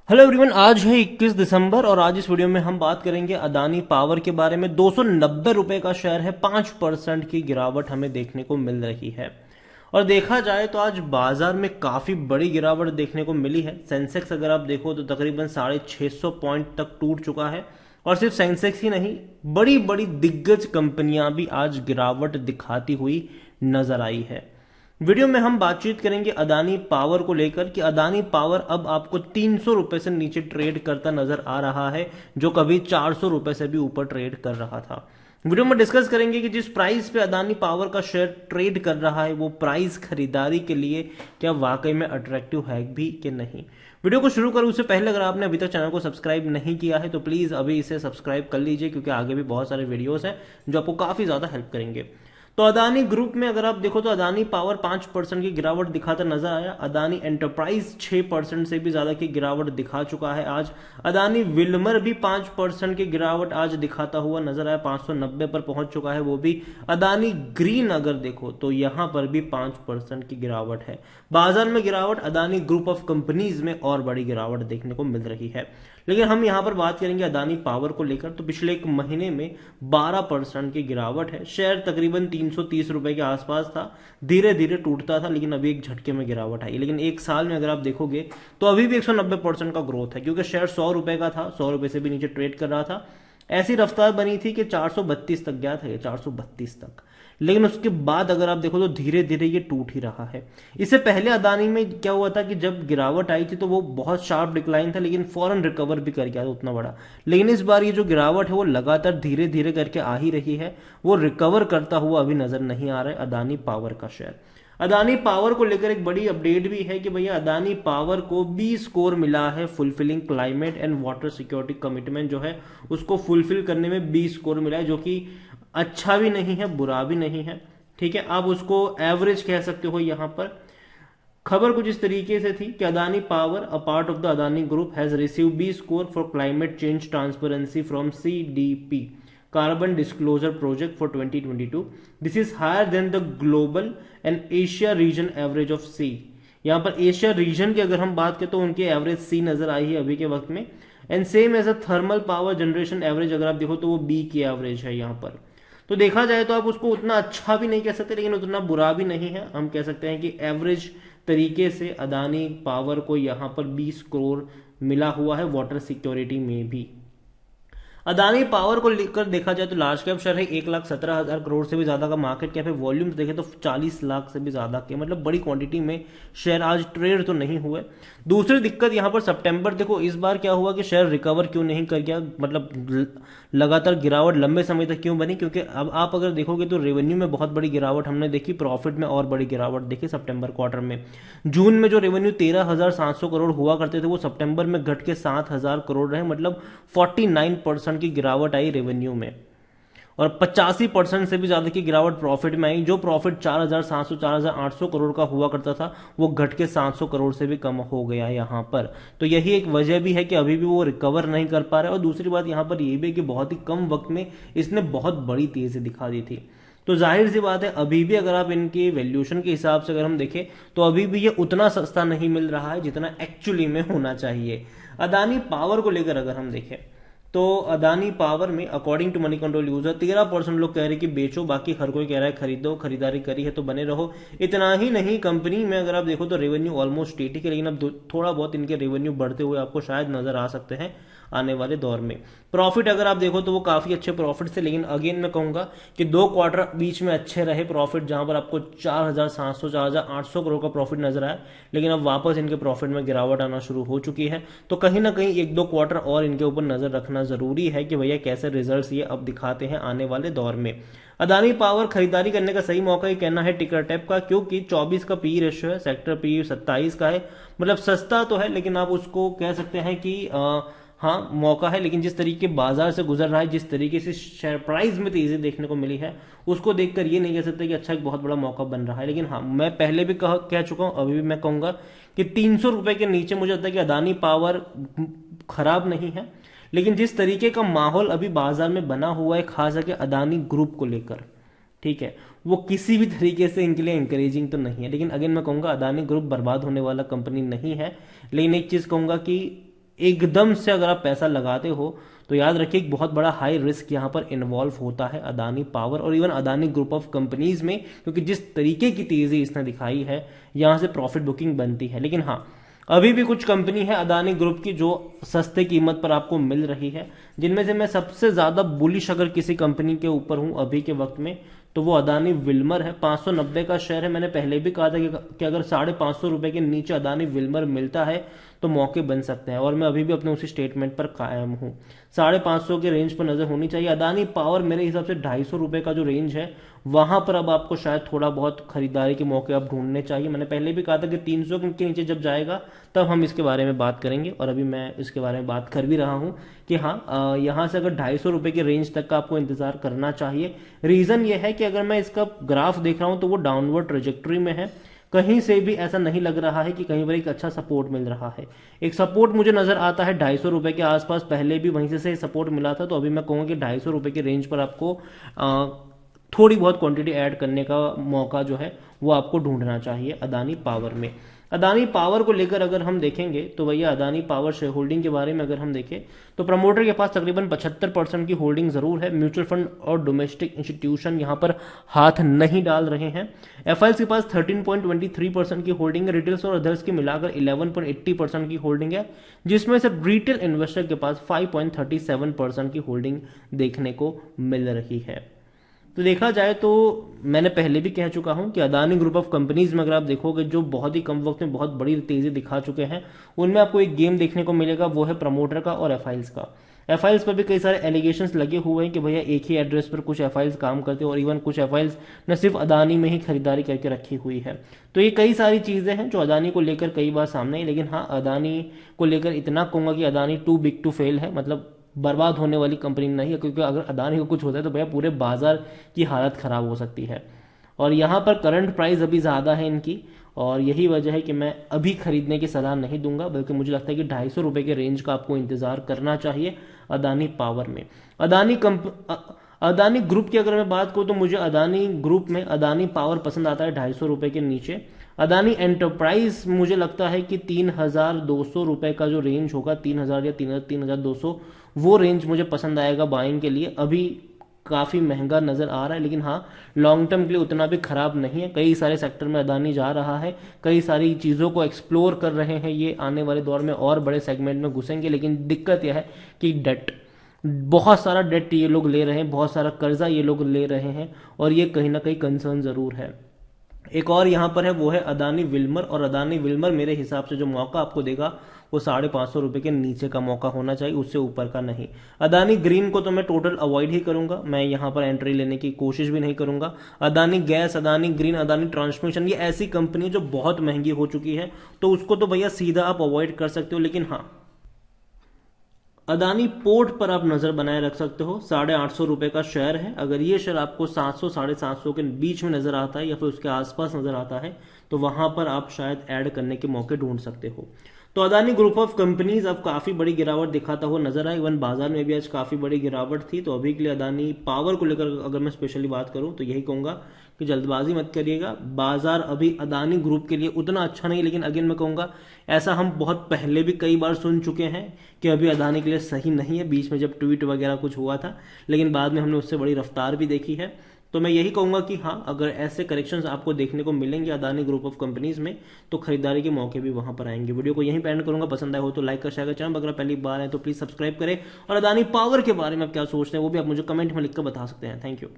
Hello everyone, आज है 21 दिसंबर और आज इस वीडियो में हम बात करेंगे अदानी पावर के बारे में। 290 रुपए का शेयर है, 5% की गिरावट हमें देखने को मिल रही है। और देखा जाए तो आज बाजार में काफी बड़ी गिरावट देखने को मिली है। सेंसेक्स अगर आप देखो तो तकरीबन 650 पॉइंट तक टूट चुका है। और सिर्फ सेंसेक्स ही नहीं, बड़ी बड़ी दिग्गज कंपनियां भी आज गिरावट दिखाती हुई नजर आई है। वीडियो में हम बातचीत करेंगे अदानी पावर को लेकर कि अदानी पावर अब आपको 300 रुपए से नीचे ट्रेड करता नजर आ रहा है, जो कभी 400 रुपए से भी ऊपर ट्रेड कर रहा था। वीडियो में डिस्कस करेंगे कि जिस प्राइस पे अदानी पावर का शेयर ट्रेड कर रहा है वो प्राइस खरीदारी के लिए क्या वाकई में अट्रैक्टिव है भी कि नहीं। वीडियो को शुरू करूं उससे पहले अगर आपने अभी तक चैनल को सब्सक्राइब नहीं किया है तो प्लीज अभी इसे सब्सक्राइब कर लीजिए, क्योंकि आगे भी बहुत सारे वीडियोस हैं जो आपको काफी ज्यादा हेल्प करेंगे। तो अदानी ग्रुप में अगर आप देखो तो अदानी पावर 5% की गिरावट दिखाता नजर आया। अदानी एंटरप्राइज 6% से भी ज्यादा की गिरावट दिखा चुका है आज। अदानी विल्मर भी 5% की गिरावट आज दिखाता हुआ नजर आया, 590 पर पहुंच चुका है वो भी। अदानी ग्रीन अगर देखो तो यहां पर भी 5% की गिरावट है। बाजार में गिरावट अदानी ग्रुप ऑफ कंपनीज में और बड़ी गिरावट देखने को मिल रही है। लेकिन हम यहां पर बात करेंगे अदानी पावर को लेकर, तो पिछले एक महीने में 12% की गिरावट है। शेयर तकरीबन 330 रुपए के आसपास था, धीरे धीरे टूटता था, लेकिन अभी एक झटके में गिरावट आई। लेकिन एक साल में अगर आप देखोगे तो अभी भी 190% का ग्रोथ है, क्योंकि शेयर 100 रुपए का था, 100 रुपए से भी नीचे ट्रेड कर रहा था। ऐसी रफ्तार बनी थी कि 432 तक गया था, 432 तक। लेकिन उसके बाद अगर आप देखो तो धीरे धीरे ये टूट ही रहा है। इससे पहले अदानी में क्या हुआ था कि जब गिरावट आई थी तो वो बहुत शार्प डिक्लाइन था, लेकिन फौरन रिकवर भी कर गया था उतना बड़ा। लेकिन इस बार ये जो गिरावट है वो लगातार धीरे धीरे करके आ ही रही है, वो रिकवर करता हुआ अभी नजर नहीं आ रहा है अदानी पावर का शेयर। अदानी पावर को लेकर एक बड़ी अपडेट भी है कि भैया अदानी पावर को बी स्कोर मिला है, fulfilling climate and water security commitment जो है उसको फुलफिल करने में बी स्कोर मिला है, जो कि अच्छा भी नहीं है बुरा भी नहीं है। ठीक है, आप उसको एवरेज कह सकते हो। यहां पर खबर कुछ इस तरीके से थी कि Adani power a part of the Adani group has receive B score for climate change transparency from CDP carbon disclosure project for 2022। This is higher than the global and Asia region average of C. यहां पर Asia region की अगर हम बात करें तो उनकी average सी नजर आई है अभी के वक्त में। And same as a thermal power generation average अगर आप देखो तो वो बी की एवरेज है यहां पर। तो देखा जाए तो आप उसको उतना अच्छा भी नहीं कह सकते, लेकिन उतना बुरा भी नहीं है। हम कह सकते हैं कि एवरेज तरीके से अदानी पावर को यहां पर 20 करोड़ मिला हुआ है वाटर सिक्योरिटी में भी। अदानी पावर को लेकर देखा जाए तो लार्ज कैप शेयर है, 1,17,000 करोड़ से भी ज्यादा का मार्केट कैप है। वॉल्यूम्स देखें तो 40 लाख से भी ज्यादा के, मतलब बड़ी क्वांटिटी में शेयर आज ट्रेड तो नहीं हुए। दूसरी दिक्कत यहां पर सितंबर देखो इस बार क्या हुआ कि शेयर रिकवर क्यों नहीं कर गया, मतलब लगातार गिरावट लंबे समय तक क्यों बनी, क्योंकि अब आप अगर देखोगे तो रेवेन्यू में बहुत बड़ी गिरावट हमने देखी, प्रॉफिट में और बड़ी गिरावट देखी सितंबर क्वार्टर में। जून में जो रेवेन्यू 13,700 करोड़ हुआ करते थे वो सितंबर में घट के 7,000 करोड़ रहे, मतलब 49% की गिरावट आई रेवेन्यू में। और 85% से भी ज्यादा की गिरावट प्रॉफिट में आई। जो प्रॉफिट 4,700 4,800 करोड़ का हुआ करता था वो घट के 700 करोड़ से भी कम हो गया यहां पर। तो यही एक वजह भी है कि अभी भी वो रिकवर नहीं कर पा रहे। और दूसरी बात यहां पर यह भी है कि बहुत ही कम वक्त में इसने बहुत बड़ी तेजी दिखा दी थी। तो जाहिर सी बात है अभी भी अगर आप इनके वैल्यूएशन के हिसाब से अगर हम देखें तो अभी भी ये उतना सस्ता नहीं मिल रहा है जितना एक्चुअली में होना चाहिए। अदानी पावर को लेकर अगर हम देखें तो अदानी पावर में according to money control user 13% लोग कह रहे हैं कि बेचो, बाकी हर कोई कह रहा है खरीदो, खरीदारी करी है तो बने रहो। इतना ही नहीं, कंपनी में अगर आप देखो तो रेवेन्यू ऑलमोस्ट स्टेटिक है, लेकिन अब थोड़ा बहुत इनके रेवेन्यू बढ़ते हुए आपको शायद नजर आ सकते हैं आने वाले दौर में। प्रॉफिट अगर आप देखो तो वो काफी अच्छे प्रॉफिट थे, लेकिन अगेन मैं कहूंगा कि 2 क्वार्टर बीच में अच्छे रहे प्रॉफिट, जहां पर आपको 4,700 4,800 करोड़ का प्रॉफिट नजर आया, लेकिन अब वापस इनके प्रॉफिट में गिरावट आना शुरू हो चुकी है। तो कहीं ना कहीं 1-2 क्वार्टर और इनके ऊपर नजर रखना जरूरी है कि भैया कैसे रिजल्ट्स ये अब दिखाते हैं आने वाले दौर में। अदानी पावर खरीदारी करने का सही मौका ही कहना है टिकर टैप का, क्योंकि 24 का पी रेशियो है, सेक्टर पी 27 का है। मतलब सस्ता तो है, लेकिन आप उसको कह सकते हैं कि हाँ मौका है, लेकिन जिस तरीके बाजार से गुजर रहा है, जिस तरीके से शेयर प्राइस में तेजी देखने को मिली है, उसको देखकर ये नहीं कह सकते कि अच्छा एक बहुत बड़ा मौका बन रहा है। लेकिन हाँ, मैं पहले भी कह चुका हूं, अभी भी मैं कहूंगा कि 300 रुपए के नीचे मुझे लगता है कि अदानी पावर खराब नहीं है। लेकिन जिस तरीके का माहौल अभी बाजार में बना हुआ है खास करके अदानी ग्रुप को लेकर, ठीक है, वो किसी भी तरीके से इनके लिए इंकरेजिंग तो नहीं है। लेकिन अगेन मैं कहूंगा अदानी ग्रुप बर्बाद होने वाला कंपनी नहीं है। लेकिन एक चीज कहूंगा कि एकदम से अगर आप पैसा लगाते हो तो याद रखिए एक बहुत बड़ा हाई रिस्क यहाँ पर इन्वॉल्व होता है अदानी पावर और even Adani group of companies में, क्योंकि जिस तरीके की तेजी इसने दिखाई है यहाँ से प्रॉफिट बुकिंग बनती है। लेकिन हाँ, अभी भी कुछ कंपनी है अदानी ग्रुप की जो सस्ते कीमत पर आपको मिल रही है, जिनमें से मैं सबसे ज्यादा बुलिश अगर किसी कंपनी के ऊपर हूं अभी के वक्त में तो वो अदानी विल्मर है। 590 का शेयर है। मैंने पहले भी कहा था कि अगर 550 रुपए के नीचे अदानी विल्मर मिलता है तो मौके बन सकते हैं, और मैं अभी भी अपने उसी स्टेटमेंट पर कायम हूं। 550 के रेंज पर नजर होनी चाहिए। अदानी पावर मेरे हिसाब से 250 रुपए का जो रेंज है वहां पर अब आपको शायद थोड़ा बहुत खरीदारी के मौके अब ढूंढने चाहिए। मैंने पहले भी कहा था कि 300 के नीचे जब जाएगा तब हम इसके बारे में बात करेंगे, और अभी मैं इसके बारे में बात कर भी रहा हूं कि हाँ, यहां से अगर 250 रुपए के रेंज तक का आपको इंतजार करना चाहिए। रीजन ये है कि अगर मैं इसका ग्राफ देख रहा हूं तो वो डाउनवर्ड ट्रेजेक्टरी में है, कहीं से भी ऐसा नहीं लग रहा है कि कहीं पर एक अच्छा सपोर्ट मिल रहा है। एक सपोर्ट मुझे नजर आता है 250 रुपए के आसपास, पहले भी वहीं से सपोर्ट मिला था, तो अभी मैं कहूंगा कि 250 रुपए के रेंज पर आपको थोड़ी बहुत क्वांटिटी ऐड करने का मौका जो है वो आपको ढूंढना चाहिए अदानी पावर में। अदानी पावर को लेकर अगर हम देखेंगे तो भैया अदानी पावर शेयर होल्डिंग के बारे में अगर हम देखें तो प्रमोटर के पास तकरीबन 75% की होल्डिंग जरूर है। म्यूचुअल फंड और डोमेस्टिक इंस्टीट्यूशन यहां पर हाथ नहीं डाल रहे हैं। एफआईएल्स के पास 13.23% की होल्डिंग है। रिटेल्स और अदर्स की मिलाकर 11.80% की होल्डिंग है, जिसमें से रिटेल इन्वेस्टर के पास 5.37% की होल्डिंग देखने को मिल रही है। तो देखा जाए तो मैंने पहले भी कह चुका हूं कि अदानी ग्रुप ऑफ कंपनीज में अगर आप देखोगे जो बहुत ही कम वक्त में बहुत बड़ी तेजी दिखा चुके हैं, उनमें आपको एक गेम देखने को मिलेगा, वो है प्रमोटर का और एफआईएल्स का। एफआईएल्स पर भी कई सारे एलिगेशंस लगे हुए हैं कि भैया एक ही एड्रेस पर कुछ एफआईएल्स काम करते हैं, और इवन कुछ एफआईएल्स न सिर्फ अदानी में ही खरीदारी करके रखी हुई है। तो ये कई सारी चीजें हैं जो अदानी को लेकर कई बार सामने है। लेकिन हाँ, अदानी को लेकर इतना कहूंगा कि Adani too big to fail है, मतलब बर्बाद होने वाली कंपनी नहीं है, क्योंकि अगर अदानी को कुछ होता है तो भैया पूरे बाजार की हालत खराब हो सकती है। और यहाँ पर करंट प्राइस अभी ज़्यादा है इनकी, और यही वजह है कि मैं अभी खरीदने की सलाह नहीं दूंगा, बल्कि मुझे लगता है कि 250 रुपए के रेंज का आपको इंतजार करना चाहिए अदानी पावर में। अदानी ग्रुप की अगर मैं बात करूं तो मुझे अदानी ग्रुप में अदानी पावर पसंद आता है 250 रुपए के नीचे। अदानी एंटरप्राइज मुझे लगता है कि 3200 रुपए का जो रेंज होगा, 3000 या 3200, वो रेंज मुझे पसंद आएगा बाइंग के लिए। अभी काफी महंगा नजर आ रहा है, लेकिन हाँ, लॉन्ग टर्म के लिए उतना भी खराब नहीं है। कई सारे सेक्टर में अदानी जा रहा है, कई सारी चीजों को एक्सप्लोर कर रहे हैं। ये आने वाले दौर में और बड़े सेगमेंट में घुसेंगे, लेकिन दिक्कत यह है कि डेट, बहुत सारा डेट ये लोग ले रहे हैं, बहुत सारा कर्जा ये लोग ले रहे हैं, और ये कहीं ना कहीं कंसर्न जरूर है। एक और यहां पर है, वो है अदानी विल्मर, और अदानी विल्मर मेरे हिसाब से जो मौका आपको देगा वो 550 रुपए के नीचे का मौका होना चाहिए, उससे ऊपर का नहीं। अदानी ग्रीन को तो मैं टोटल अवॉइड ही करूंगा, मैं यहां पर एंट्री लेने की कोशिश भी नहीं करूंगा। Adani gas, Adani green, Adani transmission, ये ऐसी कंपनी जो बहुत महंगी हो चुकी है, तो उसको तो भैया सीधा आप अवॉइड कर सकते हो। लेकिन हाँ, अदानी पोर्ट पर आप नजर बनाए रख सकते हो। 850 रुपए का शेयर है। अगर ये शेयर आपको 700 750 के बीच में नजर आता है या फिर उसके आसपास नजर आता है तो वहां पर आप शायद ऐड करने के मौके ढूंढ सकते हो। तो अदानी ग्रुप ऑफ कंपनीज अब काफी बड़ी गिरावट दिखाता हुआ नजर आया। इवन बाजार में भी आज काफी बड़ी गिरावट थी। तो अभी के लिए अदानी पावर को लेकर अगर मैं स्पेशली बात करूं तो यही कहूंगा कि जल्दबाजी मत करिएगा। बाजार अभी अदानी ग्रुप के लिए उतना अच्छा नहीं, लेकिन अगेन मैं कहूंगा ऐसा हम बहुत पहले भी कई बार सुन चुके हैं कि अभी अदानी के लिए सही नहीं है। बीच में जब ट्वीट वगैरह कुछ हुआ था, लेकिन बाद में हमने उससे बड़ी रफ्तार भी देखी है। तो मैं यही कहूंगा कि हाँ, अगर ऐसे करेक्शंस आपको देखने को मिलेंगे अदानी ग्रुप ऑफ कंपनीज में तो खरीदारी के मौके भी वहां पर आएंगे। वीडियो को यहीं पे एंड करूंगा। पसंद आया हो तो लाइक कर, शेयर कर, चैनल अगर पहली बार है तो प्लीज सब्सक्राइब करें। और अदानी पावर के बारे में आप क्या सोचते हैं वो भी आप मुझे कमेंट में लिखकर बता सकते हैं। Thank you.